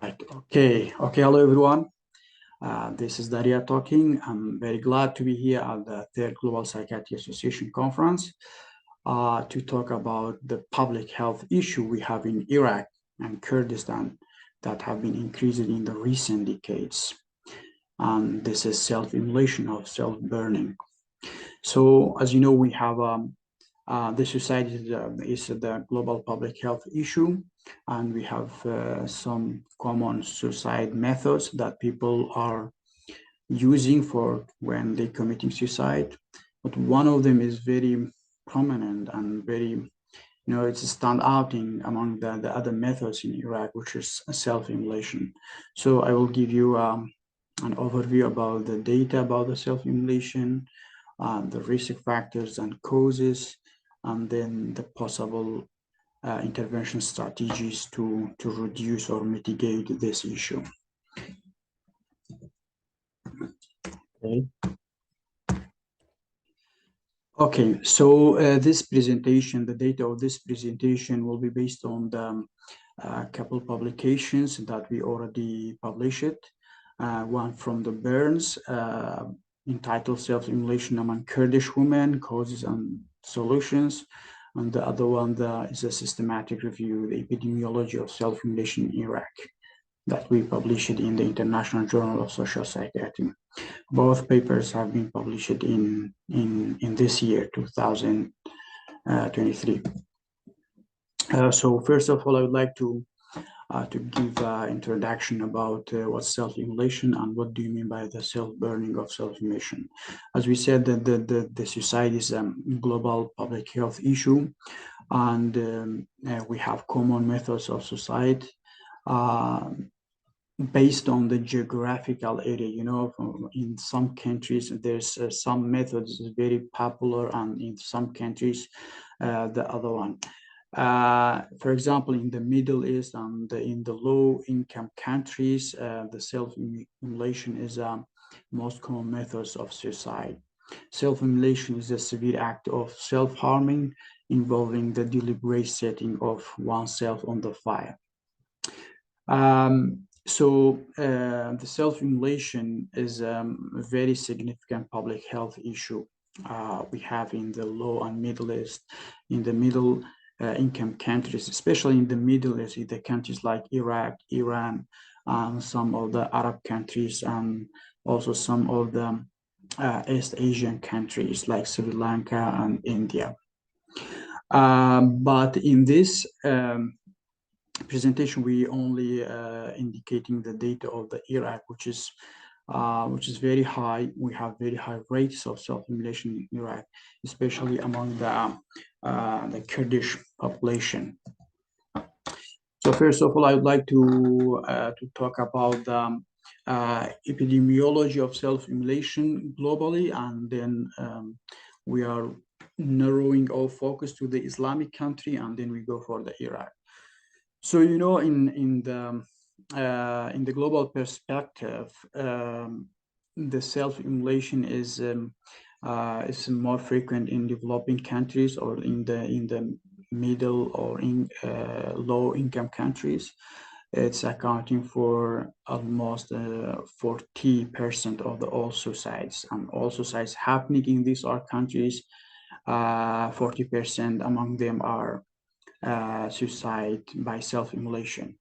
Right. Okay. Hello, everyone. This is Darya talking. I'm very glad to be here at the Third Global Psychiatry Association conference to talk about the public health issue we have in Iraq and Kurdistan that have been increasing in the recent decades. And this is self-immolation of self-burning. So, as you know, we have the suicide is the global public health issue, and we have some common suicide methods that people are using for when they're committing suicide. But one of them is very prominent and very, it's stand outing among the other methods in Iraq, which is self-immolation. So I will give you an overview about the data about the self-immolation, the risk factors and causes, and then the possible intervention strategies to reduce or mitigate this issue. Okay, so this presentation, the data of this presentation will be based on the couple publications that we already published. One from the Burns, entitled Self-Immolation Among Kurdish Women, Causes and Solutions. And the other one is a systematic review, the Epidemiology of Self-Immolation in Iraq, that we published in the International Journal of Social Psychiatry. Both papers have been published in this year, 2023. So first of all, I would like to give introduction about what's self-immolation and what do you mean by the self-burning of self-immolation. As we said, the suicide is a global public health issue, and we have common methods of suicide based on the geographical area. In some countries, there's some methods very popular, and in some countries, the other one. For example, in the Middle East and in the low-income countries, the self-immolation is most common methods of suicide. Self-immolation is a severe act of self-harming involving the deliberate setting of oneself on the fire. So the self-immolation is a very significant public health issue we have in the low and Middle East, in the middle income countries, especially in the Middle East, in the countries like Iraq, Iran, and some of the Arab countries, and also some of the East Asian countries like Sri Lanka and India. But in this presentation, we only indicating the data of the Iraq, which is very high. We have very high rates of self-immolation in Iraq, especially among the Kurdish population. So first of all, I would like to talk about the epidemiology of self-immolation globally, and then we are narrowing our focus to the Islamic country, and then we go for the Iraq. So in the global perspective, the self-immolation is more frequent in developing countries or in the middle or in low-income countries. It's accounting for almost 40% of all suicides, and all suicides happening in these countries. 40% among them are suicide by self-immolation.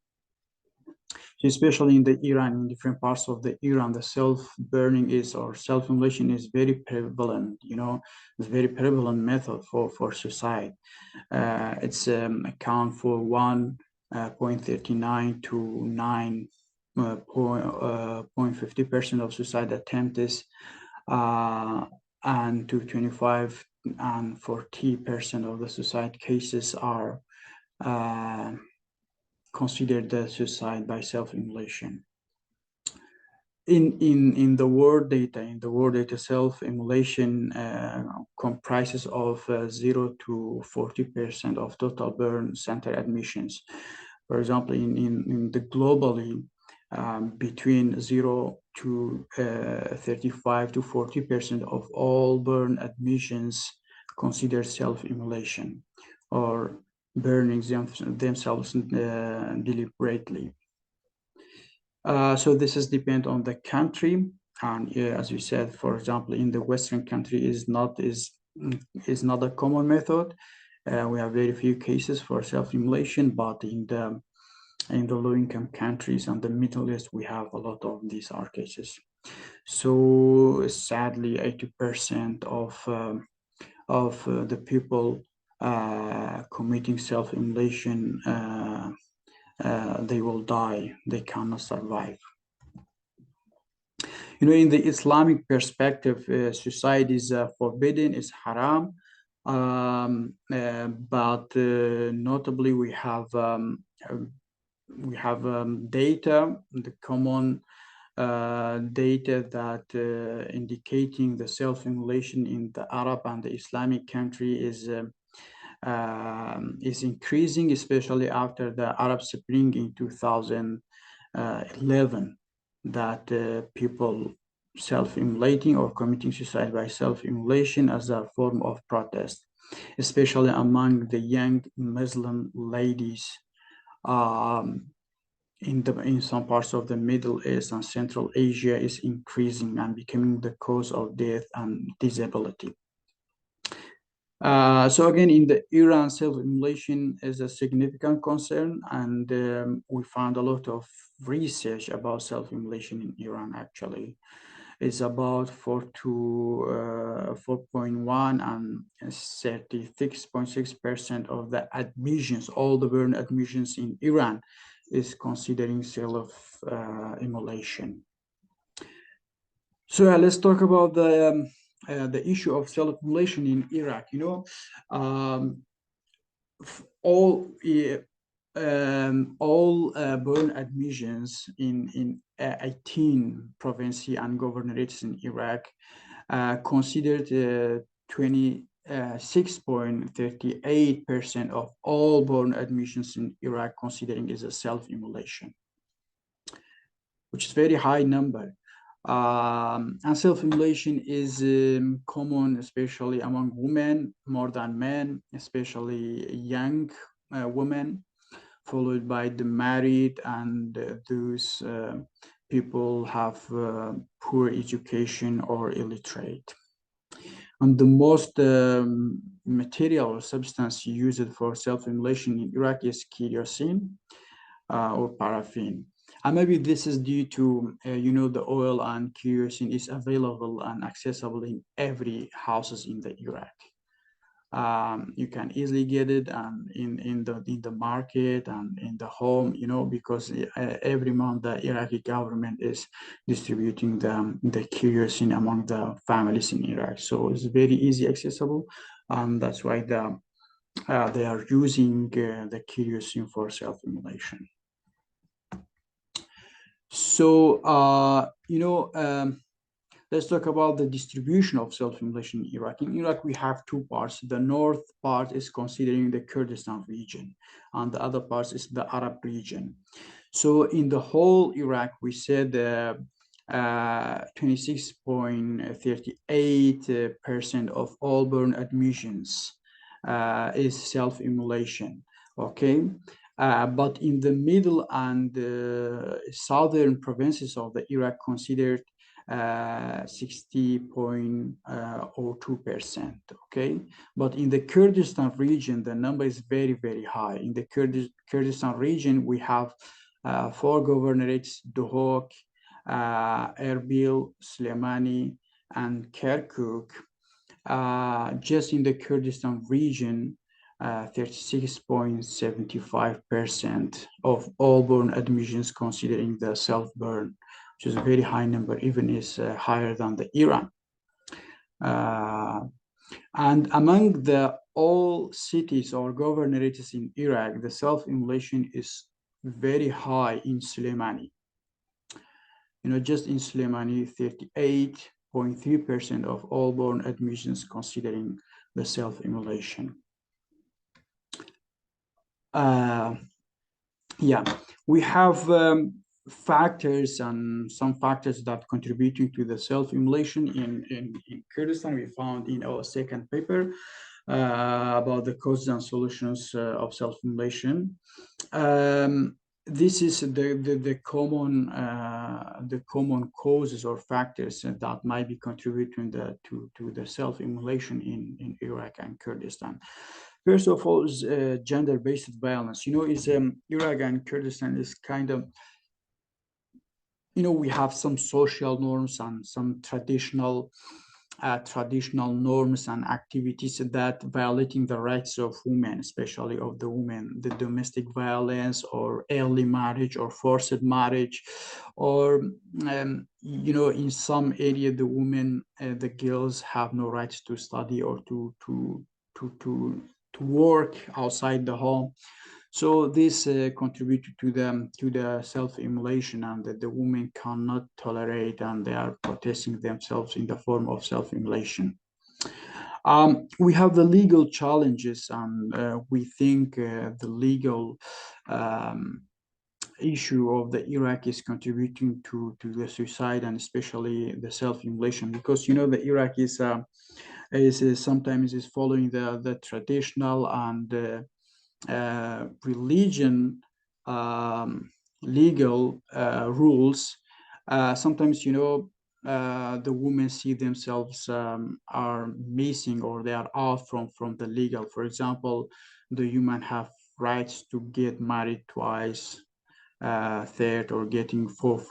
So especially in the Iran, in different parts of the Iran, the self-burning or self-immolation is very prevalent. It's a very prevalent method for suicide. It's account for 1.39 to 9.50% of suicide attempts, and to 25 and 40% of the suicide cases are considered the suicide by self-immolation. In the world data, self-immolation comprises of 0 to 40% of total burn center admissions. For example, in the globally, between 0 to 35 to 40% of all burn admissions consider self-immolation or burning themselves deliberately. So this is depend on the country, and as you said, for example, in the Western country is not a common method. We have very few cases for self-immolation, but in the low-income countries and the Middle East, we have a lot of these are cases. So sadly, 80% of the people committing self-immolation, they will die. They cannot survive. You know, in the Islamic perspective, suicide is forbidden, is haram. But notably, we have data, the common data that indicating the self-immolation in the Arab and the Islamic country is increasing, especially after the Arab Spring in 2011, that people self-immolating or committing suicide by self-immolation as a form of protest, especially among the young Muslim ladies. In some parts of the Middle East and Central Asia is increasing and becoming the cause of death and disability. So again, in the Iran, self-immolation is a significant concern, and we found a lot of research about self-immolation in Iran. Actually, it's about 4.1 and 36.6% of the admissions, all the burn admissions in Iran, is considering self-immolation. So let's talk about the issue of self-immolation in Iraq. You know, all burn admissions in 18 provinces and governorates in Iraq considered 26.38% of all burn admissions in Iraq considering is a self-immolation, which is very high number. And self-immolation is common, especially among women more than men, especially young women, followed by the married and those people have poor education or illiterate. And the most material or substance used for self-immolation in Iraq is kerosene or paraffin. And maybe this is due to, the oil and kerosene is available and accessible in every houses in the Iraq. You can easily get it in the market and in the home, because every month the Iraqi government is distributing the kerosene among the families in Iraq. So it's very easy accessible, and that's why they are using the kerosene for self-immolation. So, let's talk about the distribution of self-immolation in Iraq. In Iraq, we have two parts. The north part is considering the Kurdistan region, and the other part is the Arab region. So in the whole Iraq, we said 26.38% of all burn admissions is self-immolation, okay? But in the middle and southern provinces of the Iraq considered 60.02%, okay? But in the Kurdistan region, the number is very, very high. In the Kurdistan region, we have 4 governorates, Duhok, Erbil, Slemani, and Kirkuk. Just in the Kurdistan region, 36.75% of all burn admissions considering the self-burn, which is a very high number, even is higher than the Iran. And among the all cities or governorates in Iraq, the self-immolation is very high in Slemani. Just in Slemani, 38.3% of all born admissions considering the self-immolation. We have factors and some factors that contributing to the self-immolation in Kurdistan. We found in our second paper about the causes and solutions of self-immolation. this is the common causes or factors that might be contributing to the self-immolation in Iraq and Kurdistan. First of all, is gender-based violence. Is Iraq and Kurdistan is kind of, we have some social norms and some traditional norms and activities that violating the rights of women, especially of the women, the domestic violence or early marriage or forced marriage, or in some area the women, the girls have no rights to study or to work outside the home. So this contributed to the self-immolation, and that the women cannot tolerate, and they are protesting themselves in the form of self-immolation. We have the legal challenges, and we think the legal issue of the Iraq is contributing to the suicide and especially the self-immolation, because the Iraq is sometimes is following the traditional and religion legal rules. Sometimes the women see themselves are missing, or they are out from the legal. For example, the women have rights to get married twice, third, or getting four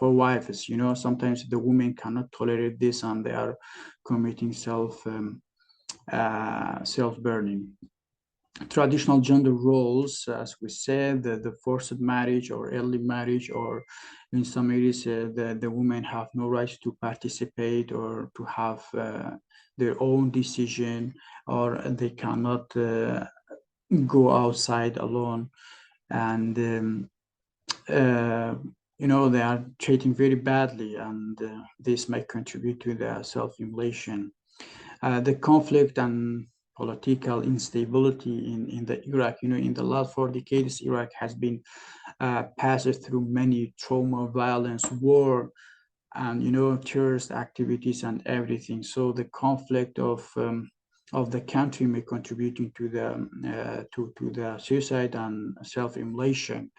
wives. Sometimes the women cannot tolerate this, and they are committing self-burning. Traditional gender roles, as we said, the forced marriage or early marriage, or in some areas, the women have no right to participate or to have their own decision, or they cannot go outside alone. And, they are treated very badly, and this may contribute to the self-immolation. The conflict and political instability in the Iraq. In the last 4 decades, Iraq has been passed through many trauma, violence, war, and terrorist activities and everything. So the conflict of the country may contributing to the suicide and self-immolation.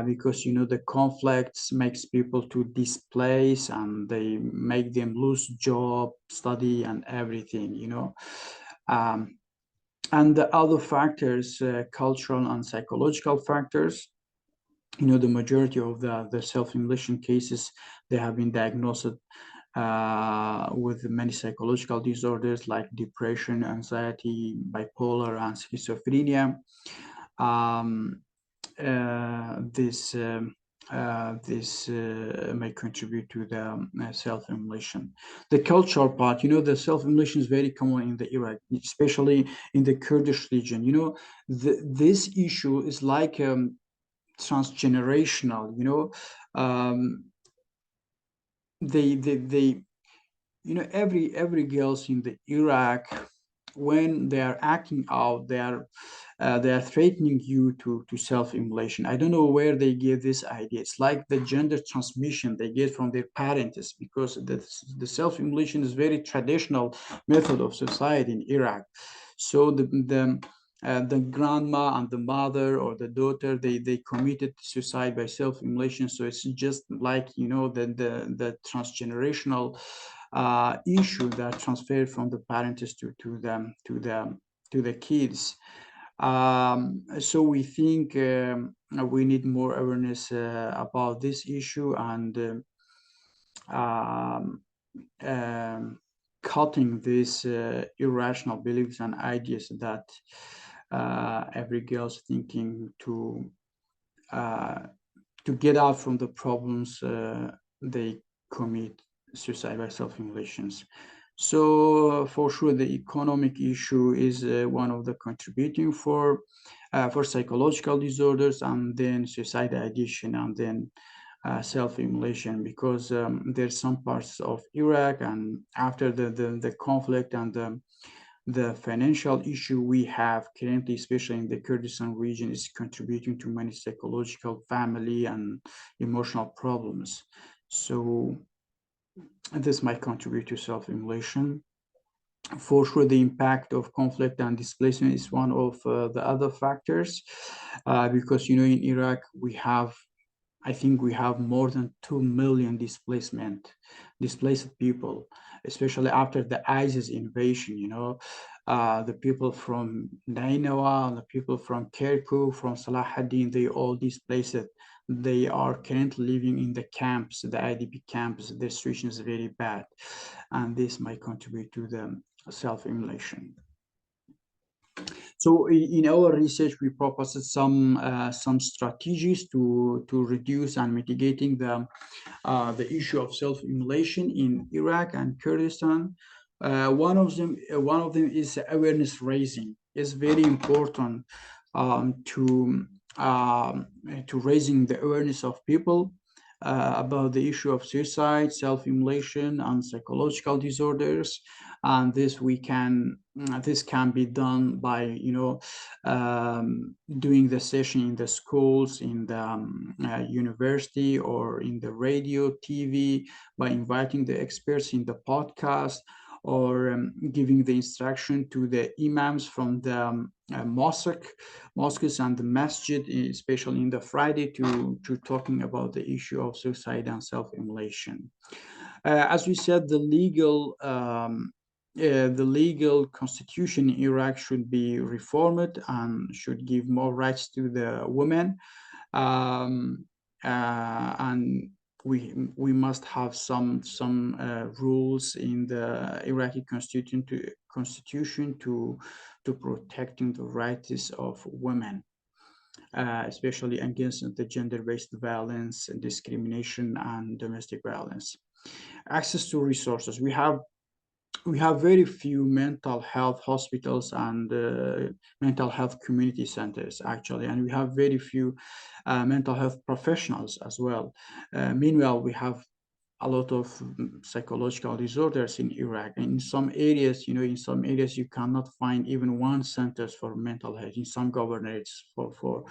Because the conflicts makes people to displace, and they make them lose job, study, and everything. And the other factors, cultural and psychological factors. The majority of the self-immolation cases, they have been diagnosed with many psychological disorders like depression, anxiety, bipolar, and schizophrenia. This may contribute to the self-immolation. The cultural part, the self-immolation is very common in the Iraq, especially in the Kurdish region. This issue is like transgenerational. They every girls in the Iraq, when they are acting out, they are threatening you to self-immolation. I don't know where they get this idea. It's like the gender transmission they get from their parents, because the self-immolation is very traditional method of society in Iraq. So the grandma and the mother or the daughter, they committed suicide by self-immolation. So it's just like the transgenerational issue that transferred from the parents to the kids. So we think we need more awareness about this issue, and cutting these irrational beliefs and ideas that every girl's thinking to get out from the problems, they commit suicide by self-immolations. So for sure, the economic issue is one of the contributing for psychological disorders, and then suicide ideation, and then self-immolation, because there's some parts of Iraq, and after the conflict and the financial issue we have currently, especially in the Kurdistan region, is contributing to many psychological, family, and emotional problems. So this might contribute to self-immolation. For sure, the impact of conflict and displacement is one of the other factors, because in Iraq I think we have more than 2 million displaced people, especially after the ISIS invasion. The people from Nainawa, the people from Kirkuk, from Salahuddin, they all displaced. They are currently living in the camps, the IDP camps. The situation is very bad, and this might contribute to the self-immolation. So in our research, we proposed some strategies to reduce and mitigating the issue of self-immolation in Iraq and Kurdistan. One of them is awareness raising. It's very important to raising the awareness of people about the issue of suicide, self-immolation, and psychological disorders. And this can be done by doing the session in the schools, in the university, or in the radio, TV, by inviting the experts in the podcast, or giving the instruction to the imams from the mosques and the masjid, especially in the Friday, to talking about the issue of suicide and self-immolation. As we said, the legal constitution in Iraq should be reformed and should give more rights to the women, and we must have some rules in the Iraqi constitution to protecting the rights of women, especially against the gender-based violence, discrimination, and domestic violence. Access to resources. We have very few mental health hospitals and mental health community centers, actually, and we have very few mental health professionals as well. Meanwhile, we have a lot of psychological disorders in Iraq. And in some areas, you cannot find even one center for mental health. In some governorates for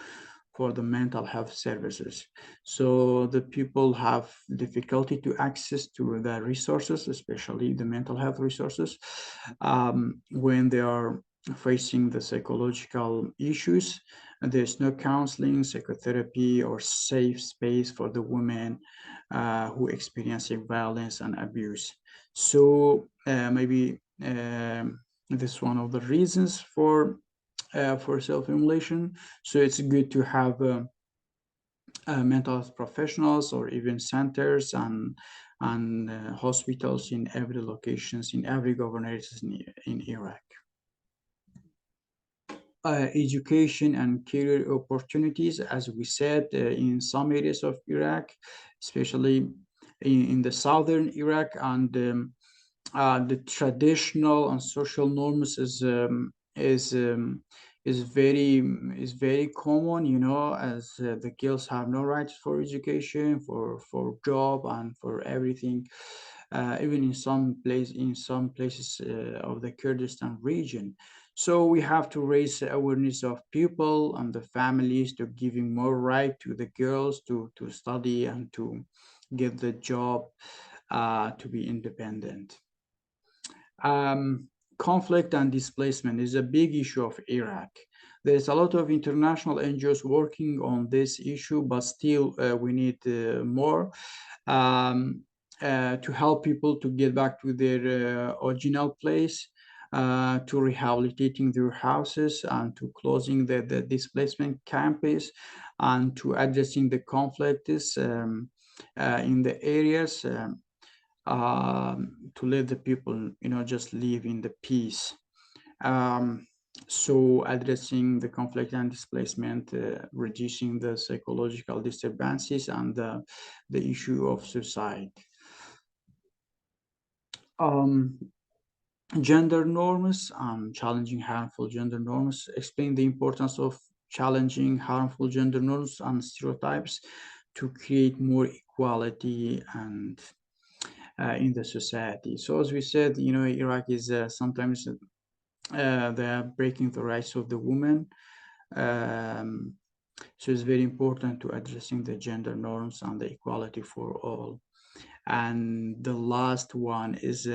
the mental health services. So the people have difficulty to access to the resources, especially the mental health resources, when they are facing the psychological issues. And there's no counseling, psychotherapy, or safe space for the women who experiencing violence and abuse. So maybe this is one of the reasons for self-immolation. So it's good to have mental health professionals, or even centers and hospitals in every locations, in every governorate in Iraq. Education and career opportunities, as we said, in some areas of Iraq, especially in the southern Iraq, and the traditional and social norms is very common, as the girls have no rights for education, for job, and for everything, even in some places of the Kurdistan region. So we have to raise awareness of people and the families to giving more right to the girls to study and to get the job, to be independent. Conflict and displacement is a big issue of Iraq. There's a lot of international NGOs working on this issue, but still we need more to help people to get back to their original place, to rehabilitating their houses, and to closing the displacement camps, and to addressing the conflicts in the areas, to let the people, just live in the peace. So addressing the conflict and displacement, reducing the psychological disturbances, and the issue of suicide. Gender norms and challenging harmful gender norms. Explain the importance of challenging harmful gender norms and stereotypes to create more equality and in the society. So as we said, Iraq is sometimes they are breaking the rights of the women. So it's very important to addressing the gender norms and the equality for all. And the last one is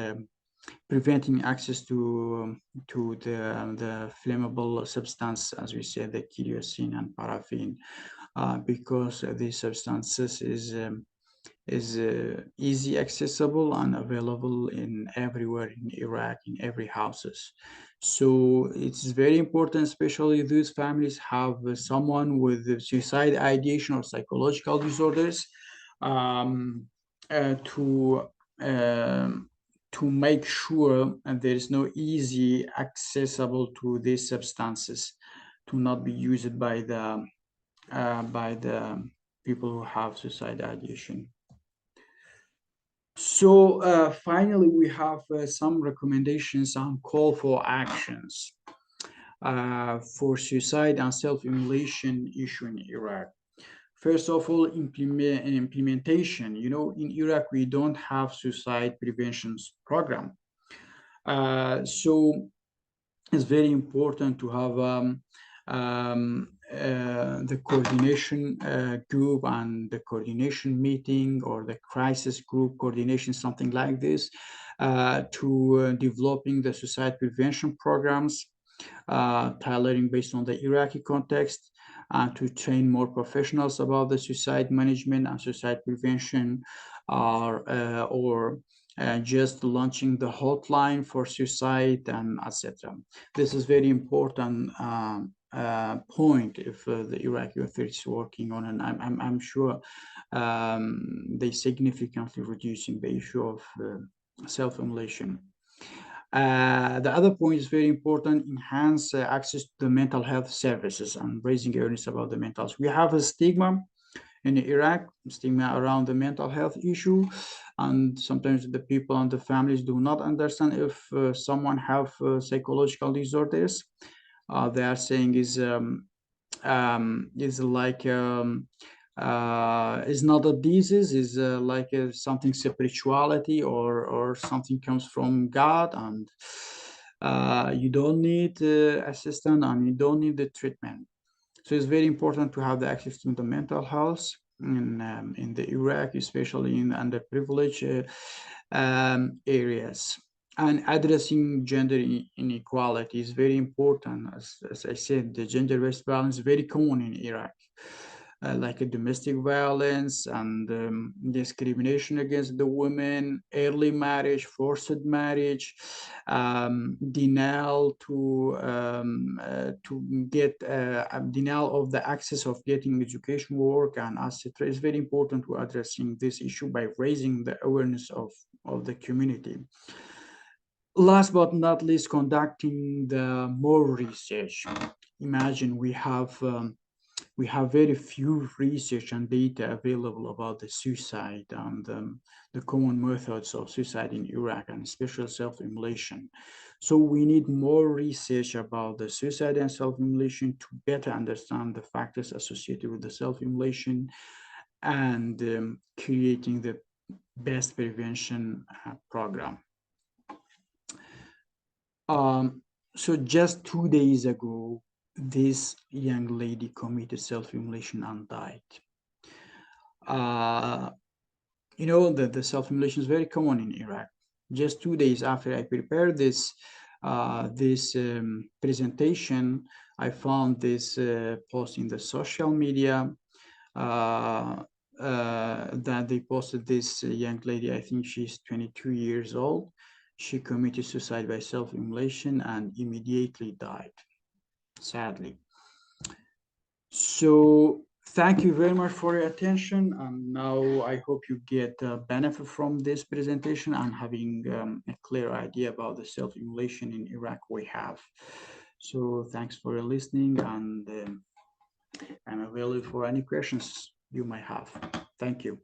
preventing access to the flammable substance, as we said, the kerosene and paraffin, because these substances is easy accessible and available in everywhere in Iraq, in every houses. So it's very important, especially those families have someone with suicide ideation or psychological disorders, um, to um, to make sure there is no easy accessible to these substances, to not be used by the people who have suicide ideation. So finally, we have some recommendations and call for actions for suicide and self-immolation issue in Iraq. First of all, implementation. You know, in Iraq, we don't have suicide prevention program. So it's very important to have the coordination group and the coordination meeting, or the crisis group coordination, something like this, to developing the suicide prevention programs, tailoring based on the Iraqi context, and to train more professionals about the suicide management and suicide prevention, or just launching the hotline for suicide and etc. This is very important point if the Iraqi authorities working on, and I'm sure they significantly reducing the issue of self-immolation. The other point is very important: enhance access to the mental health services and raising awareness about the mental health. We have a stigma in Iraq, stigma around the mental health issue, and sometimes the people and the families do not understand if someone have psychological disorders. They are saying is like is not a disease, is like something spirituality, or something comes from God, and you don't need assistance and you don't need the treatment. So it's very important to have the access to the mental health in the Iraq, especially in underprivileged areas. And addressing gender inequality is very important. As I said, the gender-based violence is very common in Iraq, like a domestic violence and discrimination against the women, early marriage, forced marriage, denial to get denial of the access of getting education, work, and etc. It's very important to addressing this issue by raising the awareness of the community. Last but not least, conducting the more research. Imagine we have very few research and data available about the suicide and the common methods of suicide in Iraq, and especially self-immolation. So we need more research about the suicide and self-immolation to better understand the factors associated with the self-immolation, and creating the best prevention program. So just 2 days ago, this young lady committed self-immolation and died. You know that the self-immolation is very common in Iraq. Just 2 days after I prepared this presentation, I found this post in the social media that they posted this young lady. I think she's 22 years old. She committed suicide by self-immolation and immediately died, sadly. So thank you very much for your attention. And now I hope you get benefit from this presentation and having a clear idea about the self-immolation in Iraq we have. So thanks for listening, and I'm available for any questions you might have. Thank you.